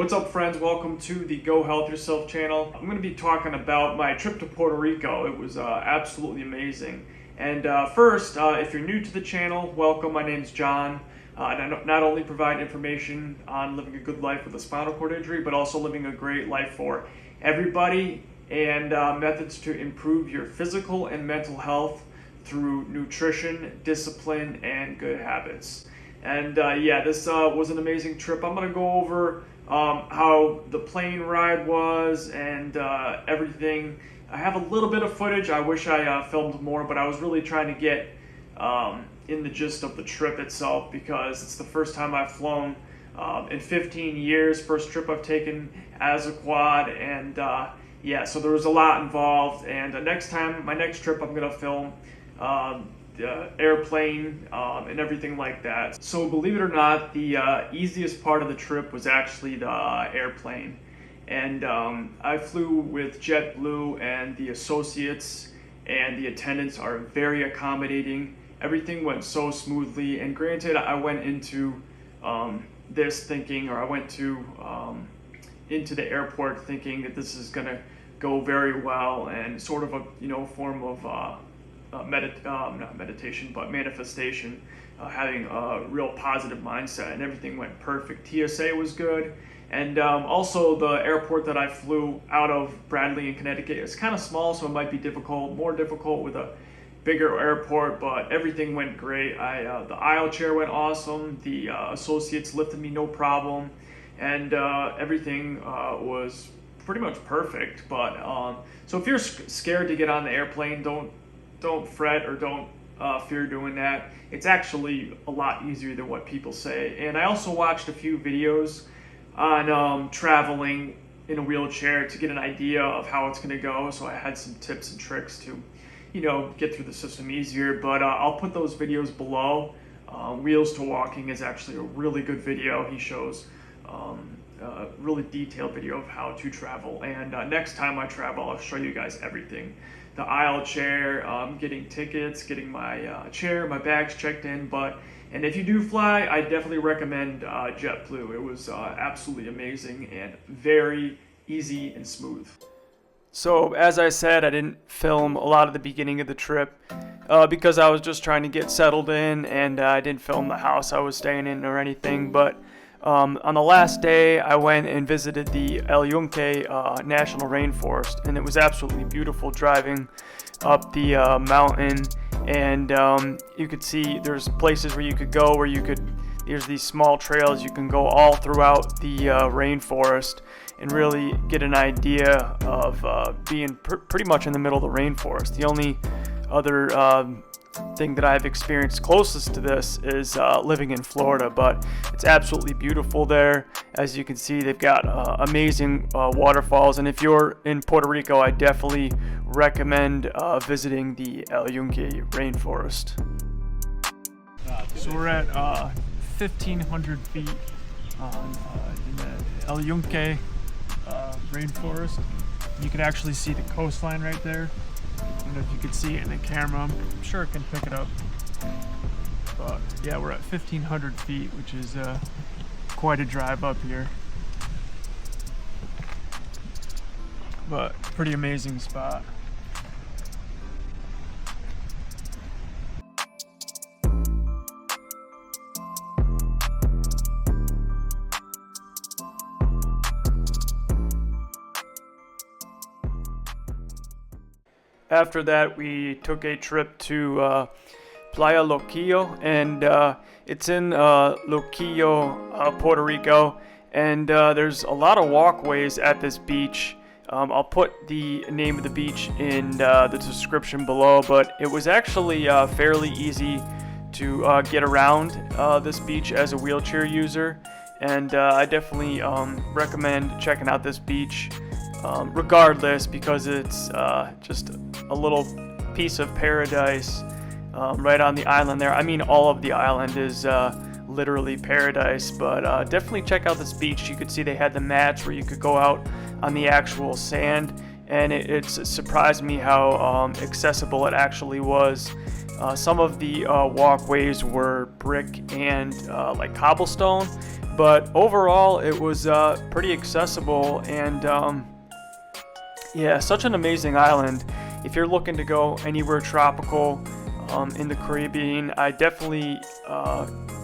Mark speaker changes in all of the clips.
Speaker 1: What's up, friends? Welcome to the Go Health Yourself channel. I'm going to be talking about my trip to Puerto Rico. It was absolutely amazing. And first, if you're new to the channel, welcome. My name's John. I not only provide information on living a good life with a spinal cord injury, but also living a great life for everybody and methods to improve your physical and mental health through nutrition, discipline, and good habits. And this was an amazing trip. I'm going to go over how the plane ride was and everything. I have a little bit of footage. I wish I filmed more, but I was really trying to get in the gist of the trip itself because it's the first time I've flown in 15 years, first trip I've taken as a quad, and so there was a lot involved. And my next trip, I'm going to film the airplane and everything like that. So believe it or not, the easiest part of the trip was actually the airplane. And I flew with JetBlue, and the associates and the attendants are very accommodating. Everything went so smoothly, and granted, I went into into the airport thinking that this is gonna go very well, and sort of a form of not meditation, but manifestation, having a real positive mindset, and everything went perfect. TSA was good, and also the airport that I flew out of, Bradley in Connecticut, is kind of small, so it might be more difficult with a bigger airport, but everything went great. The aisle chair went awesome. The associates lifted me no problem, and everything was pretty much perfect. But so if you're scared to get on the airplane, don't fret or don't fear doing that. It's actually a lot easier than what people say. And I also watched a few videos on traveling in a wheelchair to get an idea of how it's going to go. So I had some tips and tricks to get through the system easier. But I'll put those videos below. Wheels to Walking is actually a really good video. He shows a really detailed video of how to travel. And next time I travel, I'll show you guys everything. The aisle chair, getting tickets, getting my chair, my bags checked in. And if you do fly, I definitely recommend JetBlue. It was absolutely amazing and very easy and smooth. So as I said, I didn't film a lot of the beginning of the trip because I was just trying to get settled in, and I didn't film the house I was staying in or anything. But on the last day, I went and visited the Yunque National Rainforest, and it was absolutely beautiful driving up the mountain. And you could see there's places where you could go there's these small trails you can go all throughout the rainforest and really get an idea of being pretty much in the middle of the rainforest. The only other thing that I've experienced closest to this is living in Florida, but it's absolutely beautiful there. As you can see, they've got amazing waterfalls, and if you're in Puerto Rico, I definitely recommend visiting the Yunque Rainforest. So we're at 1,500 feet in the Yunque Rainforest. You can actually see the coastline right there. I don't know if you can see it in the camera. I'm sure it can pick it up. But yeah, we're at 1,500 feet, which is quite a drive up here. But pretty amazing spot. After that, we took a trip to Playa Luquillo, and it's in Luquillo, Puerto Rico, and there's a lot of walkways at this beach. I'll put the name of the beach in the description below, but it was actually fairly easy to get around this beach as a wheelchair user, and I definitely recommend checking out this beach regardless, because it's just a little piece of paradise right on the island there. I mean, all of the island is literally paradise, but definitely check out this beach. You could see they had the mats where you could go out on the actual sand, and it's surprised me how accessible it actually was. Some of the walkways were brick and like cobblestone, But overall, it was pretty accessible, and yeah, such an amazing island. If you're looking to go anywhere tropical in the Caribbean, I definitely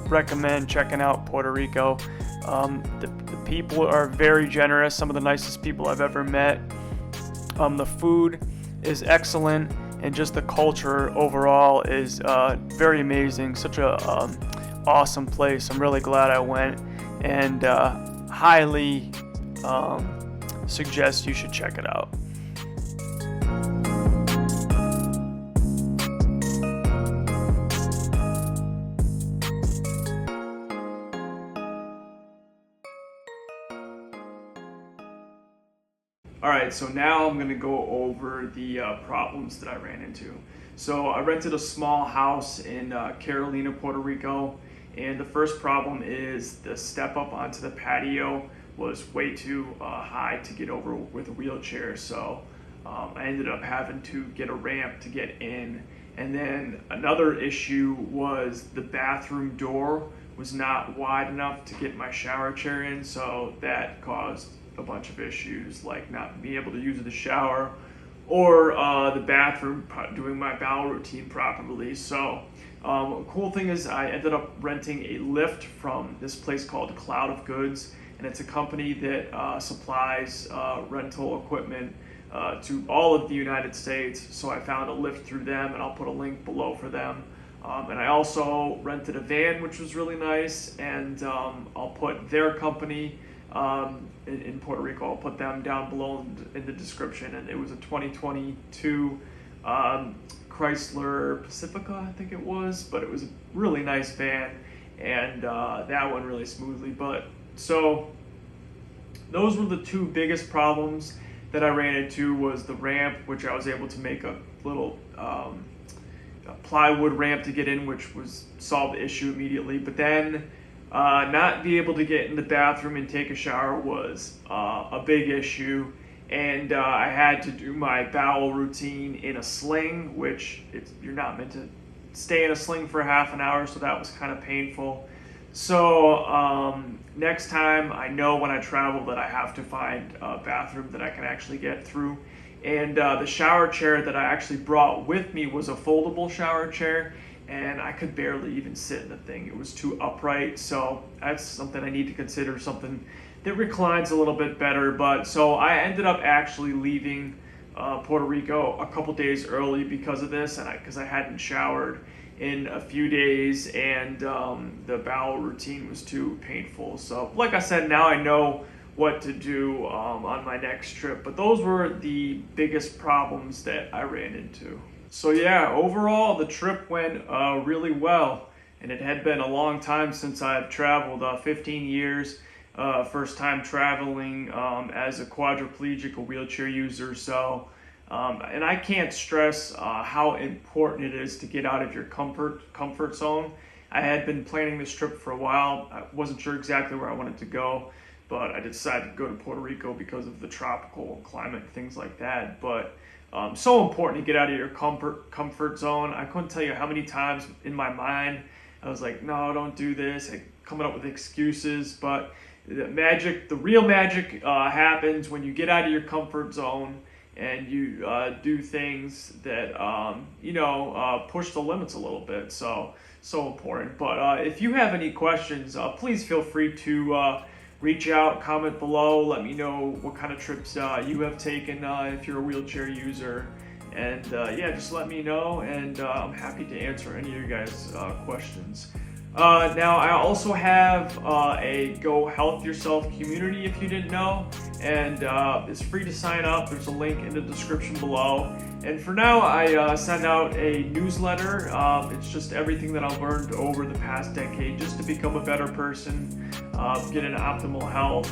Speaker 1: recommend checking out Puerto Rico. The people are very generous, some of the nicest people I've ever met. The food is excellent, and just the culture overall is very amazing. Such a awesome place. I'm really glad I went, and highly suggest you should check it out. Alright, so now I'm going to go over the problems that I ran into. So I rented a small house in Carolina, Puerto Rico, and the first problem is the step up onto the patio was way too high to get over with a wheelchair, so I ended up having to get a ramp to get in. And then another issue was the bathroom door was not wide enough to get my shower chair in, so that caused a bunch of issues, like not being able to use the shower or the bathroom doing my bowel routine properly. So cool thing is I ended up renting a lift from this place called Cloud of Goods, and it's a company that supplies rental equipment to all of the United States. So I found a lift through them, and I'll put a link below for them. And I also rented a van, which was really nice, and I'll put their company in Puerto Rico. I'll put them down below in the description. And it was a 2022 Chrysler Pacifica, I think it was, but it was a really nice van, and that went really smoothly. But so those were the two biggest problems that I ran into. Was the ramp, which I was able to make a little a plywood ramp to get in, which was solved the issue immediately. But then not be able to get in the bathroom and take a shower was a big issue, and I had to do my bowel routine in a sling, which you're not meant to stay in a sling for half an hour, so that was kind of painful. So next time, I know when I travel that I have to find a bathroom that I can actually get through. And the shower chair that I actually brought with me was a foldable shower chair, and I could barely even sit in the thing. It was too upright, so that's something I need to consider, something that reclines a little bit better. But so I ended up actually leaving Puerto Rico a couple days early because of this, and because I hadn't showered in a few days, and the bowel routine was too painful. So like I said, now I know what to do on my next trip. But those were the biggest problems that I ran into. So yeah, overall the trip went really well, and it had been a long time since I've traveled, 15 years, first time traveling as a quadriplegic, a wheelchair user. So and I can't stress how important it is to get out of your comfort zone. I had been planning this trip for a while. I wasn't sure exactly where I wanted to go, but I decided to go to Puerto Rico because of the tropical climate and things like that. But so important to get out of your comfort zone. I couldn't tell you how many times in my mind I was like, no, don't do this, coming up with excuses. But the real magic happens when you get out of your comfort zone and you do things that push the limits a little bit. So important. But if you have any questions, please feel free to reach out, comment below, let me know what kind of trips you have taken if you're a wheelchair user. And yeah, just let me know, and I'm happy to answer any of you guys' questions. Now, I also have a Go Health Yourself community, if you didn't know, and it's free to sign up. There's a link in the description below. And for now, I send out a newsletter. It's just everything that I've learned over the past decade just to become a better person, get in optimal health,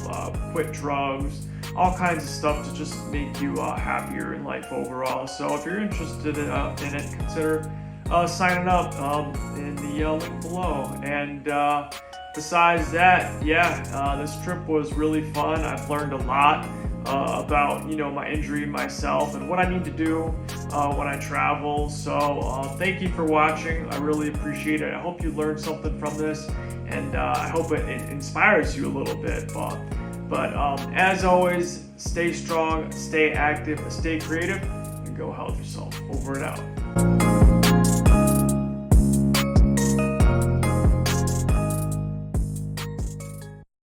Speaker 1: quit drugs, all kinds of stuff to just make you happier in life overall. So if you're interested in it, consider signing up in the link below. And besides that, yeah, this trip was really fun. I've learned a lot about my injury myself and what I need to do when I travel. So thank you for watching. I really appreciate it. I hope you learned something from this, and I hope it inspires you a little bit. But as always, stay strong, stay active, stay creative, and go help yourself. Over and out.